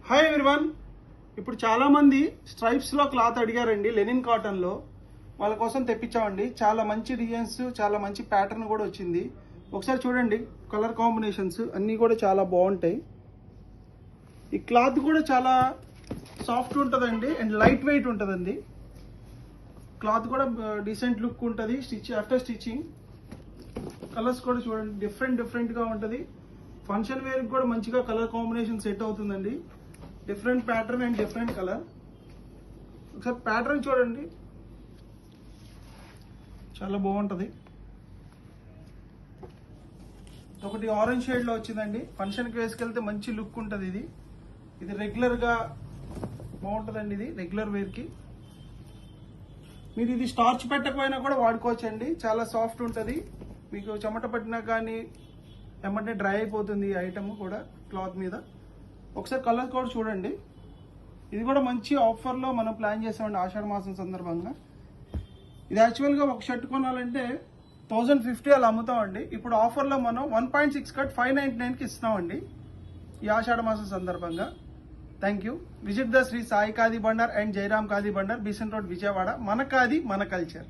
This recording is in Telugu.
Hi everyone. ఇప్పుడు చాలామంది స్ట్రైప్స్లో క్లాత్ అడిగారండి, లెనిన్ కాటన్లో. వాళ్ళ కోసం తెప్పించామండి. చాలా మంచి డిజైన్స్, చాలా మంచి ప్యాటర్న్ కూడా వచ్చింది. ఒకసారి చూడండి, కలర్ కాంబినేషన్స్ అన్నీ కూడా చాలా బాగుంటాయి. ఈ క్లాత్ కూడా చాలా సాఫ్ట్ ఉంటుందండి అండ్ లైట్ వెయిట్ ఉంటుందండి. క్లాత్ కూడా డీసెంట్ లుక్ ఉంటుంది ఆఫ్టర్ స్టిచ్చింగ్. కలర్స్ కూడా చూడండి, డిఫరెంట్గా ఉంటుంది. ఫంక్షన్ వేర్కి కూడా మంచిగా కలర్ కాంబినేషన్ సెట్ అవుతుందండి. Different pattern and different colour. ఒకసారి ప్యాటర్న్ చూడండి, చాలా బాగుంటుంది. ఒకటి ఆరెంజ్ షేడ్లో వచ్చిందండి. ఫంక్షన్కి వేసుకెళ్తే మంచి లుక్ ఉంటుంది. ఇది రెగ్యులర్గా బాగుంటుందండి. ఇది రెగ్యులర్ వేర్కి. మీరు ఇది స్టార్చ్ పెట్టకపోయినా కూడా వాడుకోవచ్చండి. చాలా సాఫ్ట్ ఉంటుంది. మీకు చెమట పట్టినా కానీ ఏమంటే డ్రై అయిపోతుంది ఈ ఐటమ్ కూడా క్లాత్ మీద. ఒకసారి కలర్ కూడా చూడండి. ఇది కూడా మంచి ఆఫర్లో మనం ప్లాన్ చేసామండి ఆషాఢ మాసం సందర్భంగా. ఇది యాక్చువల్గా ఒక షర్ట్ కొనాలంటే 1050 అలా అమ్ముతామండి. ఇప్పుడు ఆఫర్లో మనం 1.6 కట్ 599కి ఇస్తున్నామండి ఈ ఆషాఢ మాసం సందర్భంగా. Thank you. Visit the Shri Sai Khadi Bhandar and Jayaram Khadi Bhandar, Besant road, Vijayawada. మన ఖాదీ మన కల్చర్.